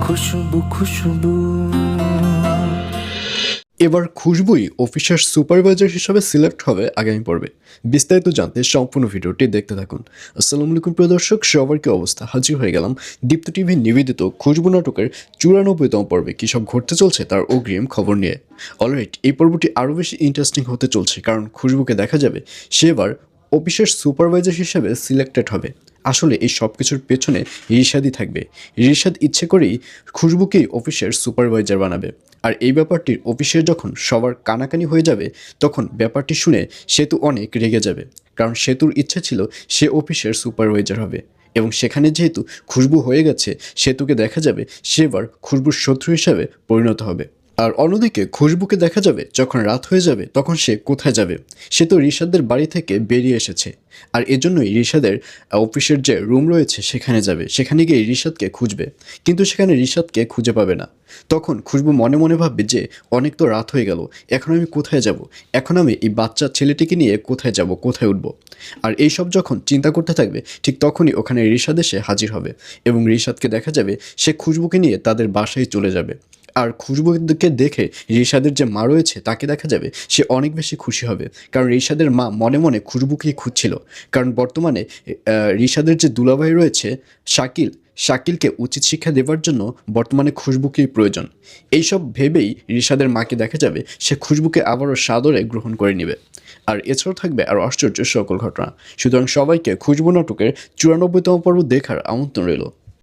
খুশবু খুশবু। এবার খুশবুই অফিসের সুপারভাইজার হিসেবে সিলেক্ট হবে আগামী পর্বে। বিস্তারিত জানতে সম্পূর্ণ ভিডিওটি দেখতে থাকুন। আসসালামু আলাইকুম প্রিয় দর্শক, সবার কি অবস্থা? হাজির হয়ে গেলাম দীপ্ত টিভি নিবেদিত খুশবু নাটকের 94তম পর্বে কী সব ঘটতে চলছে তার অগ্রিম খবর নিয়ে। অলরাইট, এই পর্বটি আরও বেশি ইন্টারেস্টিং হতে চলছে, কারণ খুশবুকে দেখা যাবে সে এবার অফিসের সুপারভাইজার হিসেবে সিলেক্টেড হবে। আসলে এই সব কিছুর পেছনে রিশাদই থাকবে। রিশাদ ইচ্ছে করেই খুশবুকেই অফিসের সুপারভাইজার বানাবে। আর এই ব্যাপারটির অফিসে যখন সবার কানাকানি হয়ে যাবে, তখন ব্যাপারটি শুনে সেতু অনেক রেগে যাবে, কারণ সেতুর ইচ্ছে ছিল সে অফিসের সুপারভাইজার হবে। এবং সেখানে যেহেতু খুশবু হয়ে গেছে, সেতুকে দেখা যাবে সে এবার খুশবুর শত্রু হিসাবে পরিণত হবে। আর অন্যদিকে খুশবুকে দেখা যাবে যখন রাত হয়ে যাবে তখন সে কোথায় যাবে? সে তো রিশাদের বাড়ি থেকে বেরিয়ে এসেছে, আর এজন্যই রিশাদের অফিসের যে রুম রয়েছে সেখানে যাবে। সেখানে গিয়ে রিশাদকে খুঁজবে, কিন্তু সেখানে রিশাদকে খুঁজে পাবে না। তখন খুশবু মনে মনে ভাববে যে অনেক তো রাত হয়ে গেল, এখন আমি কোথায় যাব? এখন আমি এই বাচ্চা ছেলেটিকে নিয়ে কোথায় যাব, কোথায় উঠব? আর এইসব যখন চিন্তা করতে থাকবে, ঠিক তখনই ওখানে রিশাদ এসে হাজির হবে এবং রিশাদকে দেখা যাবে সে খুশবুকে নিয়ে তাদের বাসায় চলে যাবে। আর খুশবুকে দেখে রিশাদের যে মা রয়েছে তাকে দেখা যাবে সে অনেক বেশি খুশি হবে, কারণ রিশাদের মা মনে মনে খুশবুকেই খুঁজছিল। কারণ বর্তমানে রিশাদের যে দুলাভাই রয়েছে শাকিলকে উচিত শিক্ষা দেওয়ার জন্য বর্তমানে খুশবুকেই প্রয়োজন। এইসব ভেবেই রিশাদের মাকে দেখা যাবে সে খুশবুকে আবারও সাদরে গ্রহণ করে নেবে। আর এছাড়াও থাকবে আর আশ্চর্য সকল ঘটনা। সুতরাং সবাইকে খুশবু নাটকের 94তম পর্ব দেখার আমন্ত্রণ রইল।